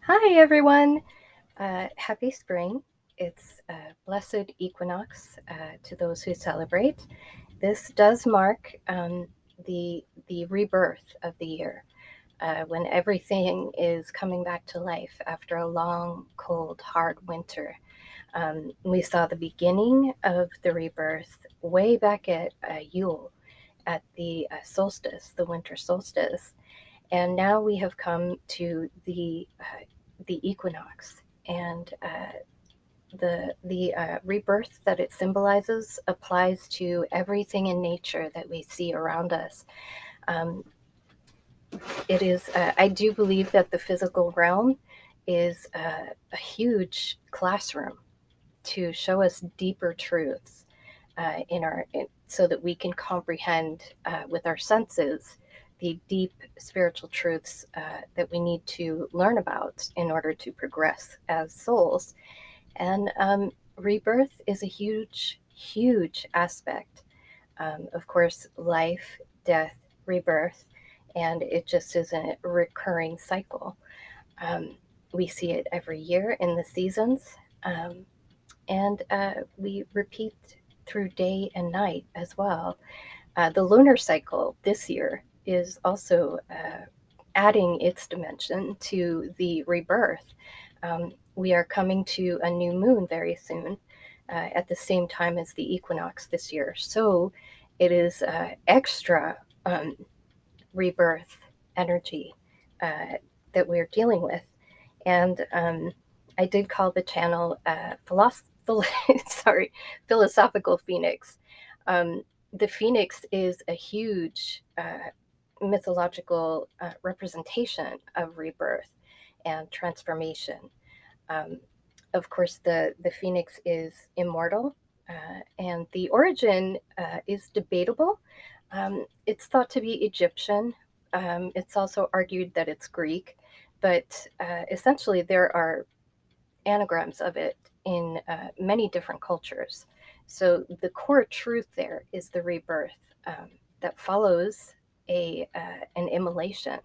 Hi, everyone. Happy spring. It's blessed equinox to those who celebrate. This does mark the rebirth of the year, when everything is coming back to life after a long, cold, hard winter. We saw the beginning of the rebirth way back at Yule, at the solstice, the winter solstice, and now we have come to the equinox, and the rebirth that it symbolizes applies to everything in nature that we see around us. Um, it is. I do believe that the physical realm is a huge classroom to show us deeper truths so that we can comprehend with our senses the deep spiritual truths that we need to learn about in order to progress as souls. And rebirth is a huge, huge aspect. Of course, life, death, rebirth, and it just is a recurring cycle. Um, we see it every year in the seasons, and we repeat through day and night as well. The lunar cycle this year is also adding its dimension to the rebirth. We are coming to a new moon very soon, at the same time as the equinox this year. So it is extra rebirth energy that we're dealing with. And I did call the channel sorry, Philosophical Phoenix. Um, the phoenix is a huge mythological representation of rebirth and transformation. Um, of course, the phoenix is immortal, and the origin is debatable. It's thought to be Egyptian. It's also argued that it's Greek, but essentially there are anagrams of it in many different cultures. So the core truth there is the rebirth that follows an immolation.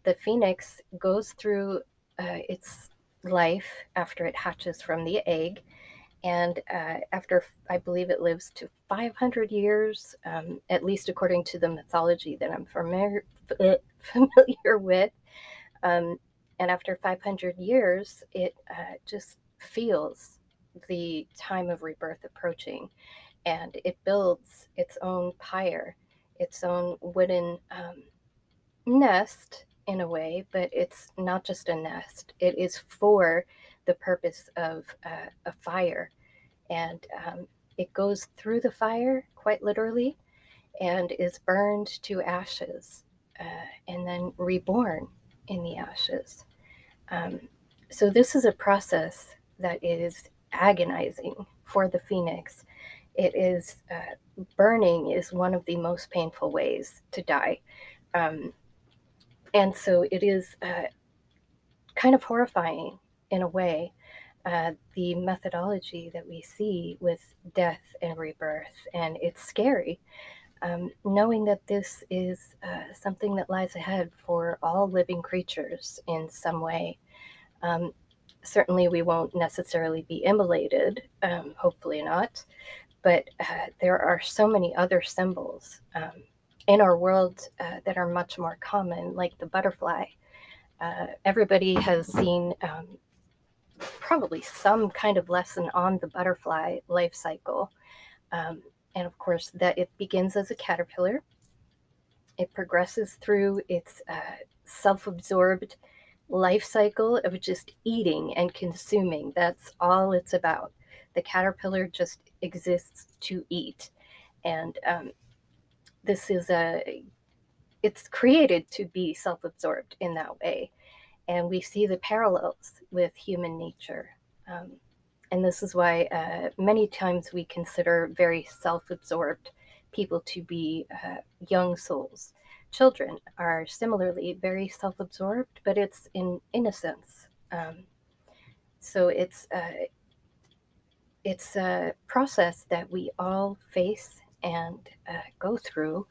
The phoenix goes through its life after it hatches from the egg, and after, I believe it lives to 500 years, at least according to the mythology that I'm familiar with. Um, and after 500 years, it just feels the time of rebirth approaching, and it builds its own pyre, its own wooden nest in a way, but it's not just a nest. It is for the purpose of a fire, and it goes through the fire quite literally and is burned to ashes, and then reborn in the ashes. Um, so this is a process that is agonizing for the phoenix. It is burning is one of the most painful ways to die. Um, and so it is kind of horrifying in a way, the methodology that we see with death and rebirth. And it's scary, knowing that this is something that lies ahead for all living creatures in some way. Um, Certainly, we won't necessarily be immolated, hopefully not, but there are so many other symbols in our world that are much more common, like the butterfly. Everybody has seen probably some kind of lesson on the butterfly life cycle. Um, and of course, that it begins as a caterpillar. It progresses through its self absorbed life cycle of just eating and consuming. That's all it's about. The caterpillar just exists to eat. And this is it's created to be self absorbed in that way. And we see the parallels with human nature. Um, and this is why many times we consider very self absorbed people to be young souls. Children are similarly very self absorbed, but it's in innocence. So it's a process that we all face and go through.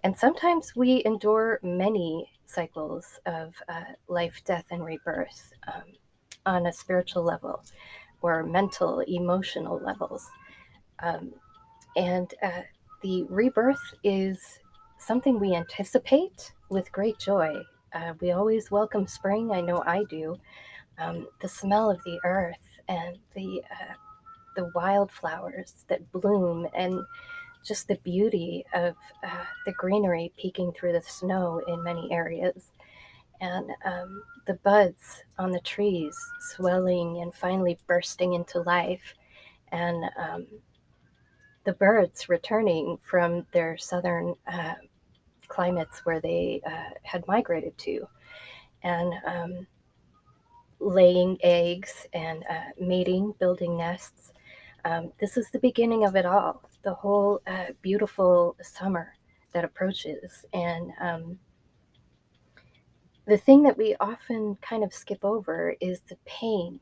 And sometimes we endure many cycles of life, death, and rebirth on a spiritual level or mental, emotional levels. Um, and the rebirth is something we anticipate with great joy. We always welcome spring. I know I do. The smell of the earth and the wildflowers that bloom, and just the beauty of the greenery peeking through the snow in many areas, and the buds on the trees swelling and finally bursting into life, and the birds returning from their southern climates where they had migrated to, and laying eggs and mating, building nests. This is the beginning of it all, the whole beautiful summer that approaches. And the thing that we often kind of skip over is the pain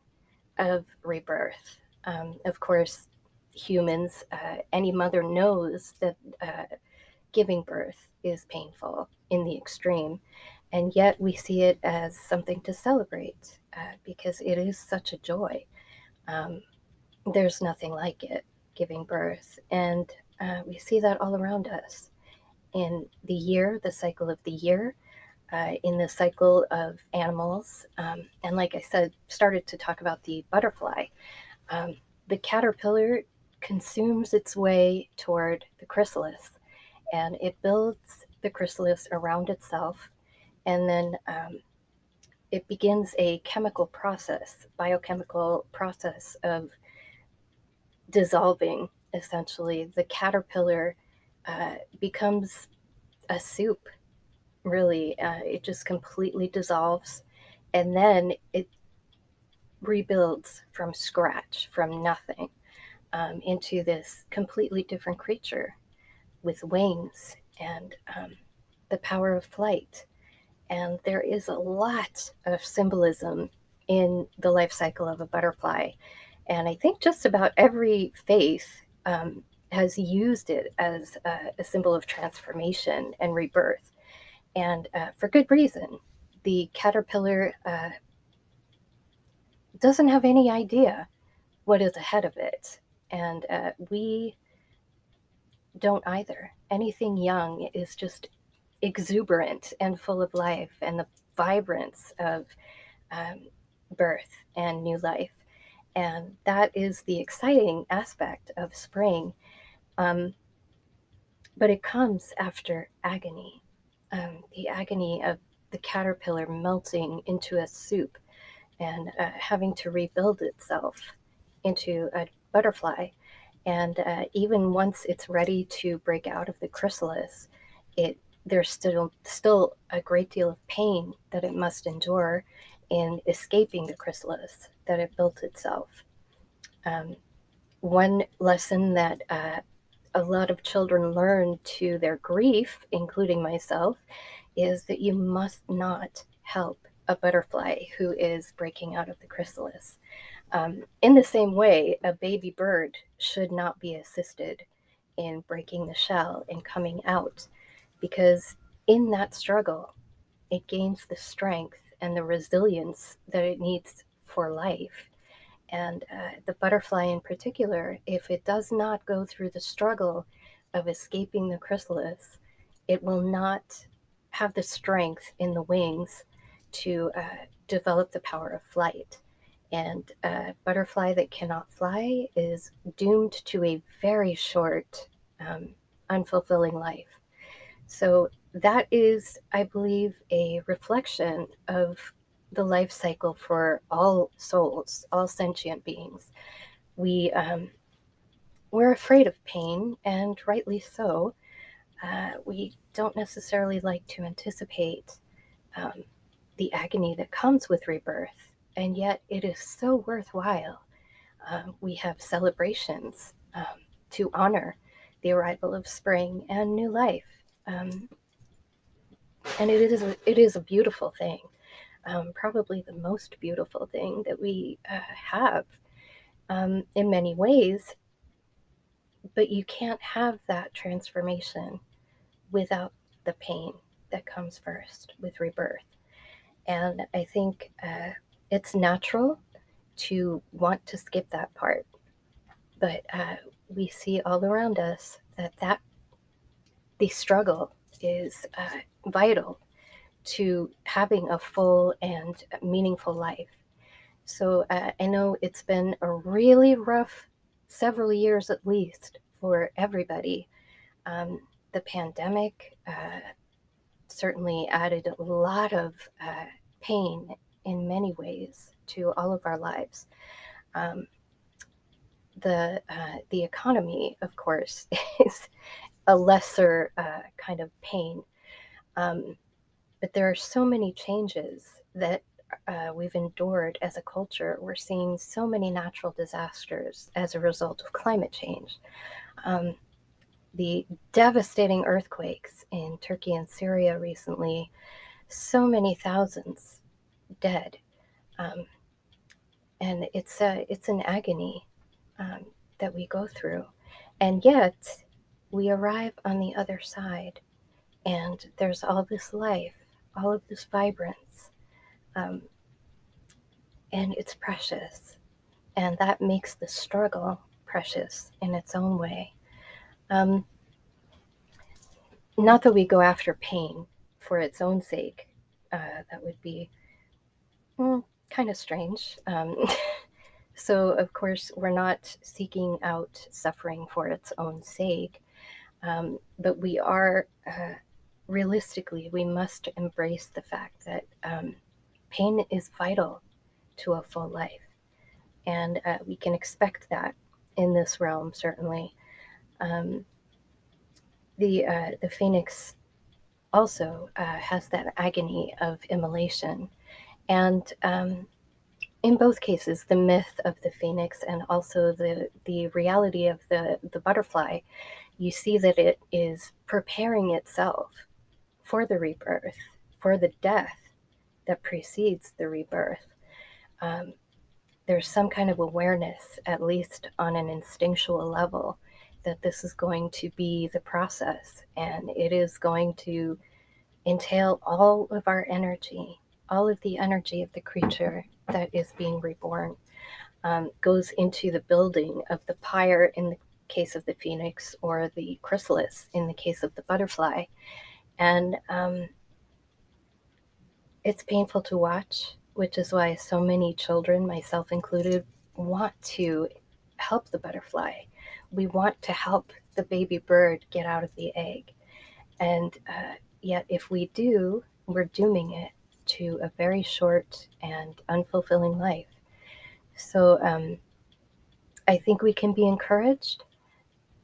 of rebirth. Of course, humans, any mother knows that giving birth is painful in the extreme, and yet we see it as something to celebrate because it is such a joy. Um, there's nothing like it, giving birth, and we see that all around us in the year, the cycle of the year, in the cycle of animals. And like I said, started to talk about the butterfly. Um, the caterpillar consumes its way toward the chrysalis, and it builds the chrysalis around itself, and then it begins a chemical process, biochemical process of dissolving. Essentially, the caterpillar becomes a soup. Really, it just completely dissolves, and then it rebuilds from scratch, from nothing, into this completely different creature with wings and the power of flight. And there is a lot of symbolism in the life cycle of a butterfly. And I think just about every faith has used it as a symbol of transformation and rebirth. And for good reason. The caterpillar doesn't have any idea what is ahead of it. And we don't either. Anything young is just exuberant and full of life and the vibrance of um, birth and new life. And that is the exciting aspect of spring. Um, but it comes after agony, the agony of the caterpillar melting into a soup and having to rebuild itself into a butterfly. And even once it's ready to break out of the chrysalis, it there's still a great deal of pain that it must endure in escaping the chrysalis that it built itself. Um, one lesson that a lot of children learn to their grief, including myself, is that you must not help a butterfly who is breaking out of the chrysalis. In the same way, a baby bird should not be assisted in breaking the shell and coming out, because in that struggle, it gains the strength and the resilience that it needs for life. And the butterfly, in particular, if it does not go through the struggle of escaping the chrysalis, it will not have the strength in the wings to develop the power of flight. And a butterfly that cannot fly is doomed to a very short, unfulfilling life. So that is, I believe, a reflection of the life cycle for all souls, all sentient beings. We we're afraid of pain, and rightly so. We don't necessarily like to anticipate um, the agony that comes with rebirth, and yet it is so worthwhile. We have celebrations to honor the arrival of spring and new life. And it is a beautiful thing, probably the most beautiful thing that we have in many ways. But you can't have that transformation without the pain that comes first with rebirth. And I think it's natural to want to skip that part. But we see all around us that the struggle is vital to having a full and meaningful life. So I know it's been a really rough several years at least for everybody. The pandemic certainly added a lot of pain in many ways to all of our lives. Um, the economy, of course, is a lesser kind of pain. Um, but there are so many changes that we've endured as a culture. We're seeing so many natural disasters as a result of climate change. Um, the devastating earthquakes in Turkey and Syria recently, so many thousands dead. Um, and it's an agony um, that we go through. And yet, we arrive on the other side, and there's all this life, all of this vibrance, um, and it's precious. And that makes the struggle precious in its own way. Um, Not that we go after pain for its own sake, that would be kind of strange. So, of course, we're not seeking out suffering for its own sake, but we are realistically, we must embrace the fact that pain is vital to a full life. And we can expect that in this realm, certainly. Um, the phoenix also has that agony of immolation. And in both cases, the myth of the phoenix and also the reality of the butterfly, you see that it is preparing itself for the rebirth, for the death that precedes the rebirth. Um, there's some kind of awareness, at least on an instinctual level, that this is going to be the process, and it is going to entail all of our energy, all of the energy of the creature that is being reborn, goes into the building of the pyre in the case of the phoenix, or the chrysalis in the case of the butterfly. And it's painful to watch, which is why so many children, myself included, want to help the butterfly. We want to help the baby bird get out of the egg. And yet, if we do, we're dooming it to a very short and unfulfilling life. So I think we can be encouraged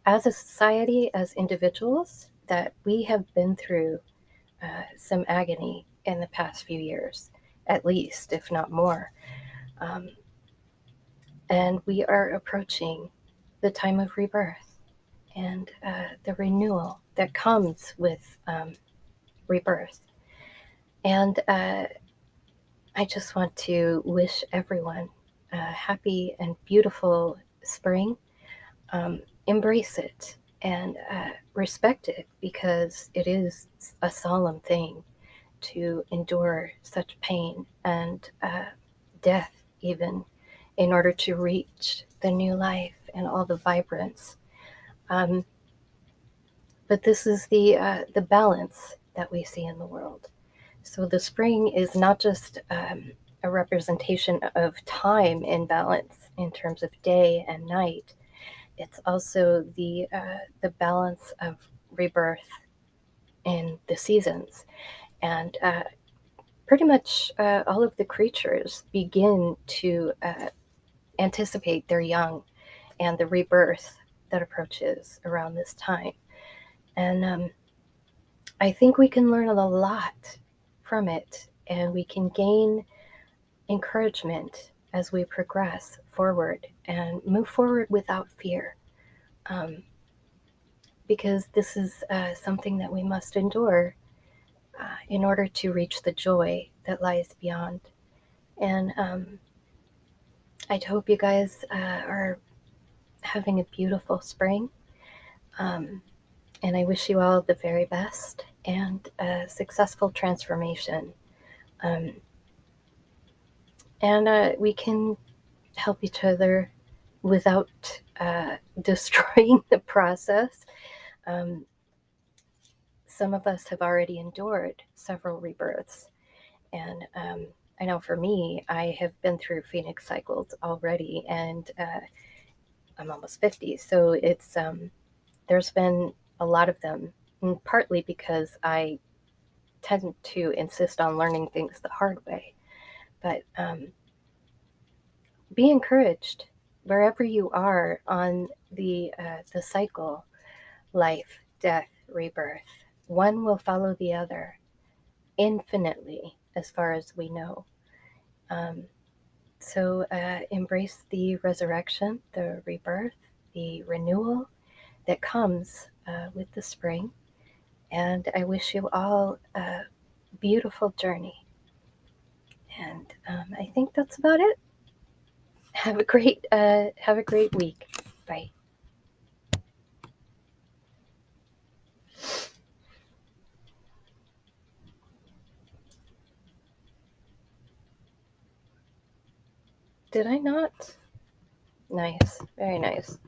as a society, as individuals, that we have been through some agony in the past few years, at least, if not more. Um, and we are approaching the time of rebirth and the renewal that comes with rebirth. And I just want to wish everyone a happy and beautiful spring. Embrace it and respect it, because it is a solemn thing to endure such pain and death, even in order to reach the new life and all the vibrance. Um, but this is the balance that we see in the world. So the spring is not just a representation of time in balance in terms of day and night. It's also the balance of rebirth in the seasons. And pretty much all of the creatures begin to anticipate their young and the rebirth that approaches around this time. And I think we can learn a lot from it, and we can gain encouragement as we progress forward and move forward without fear. Um, because this is something that we must endure in order to reach the joy that lies beyond. And I hope you guys are having a beautiful spring. Um, And I wish you all the very best and a successful transformation. Um, and we can help each other without destroying the process. Um, some of us have already endured several rebirths. And I know for me, I have been through Phoenix cycles already, and I'm almost 50. So there's been a lot of them, and partly because I tend to insist on learning things the hard way. But be encouraged wherever you are on the cycle, life, death, rebirth. One will follow the other infinitely, as far as we know. Um, so embrace the resurrection, the rebirth, the renewal that comes with the spring. And I wish you all a beautiful journey. And I think that's about it. Have a great week. Bye. Did I not? Nice. Very nice.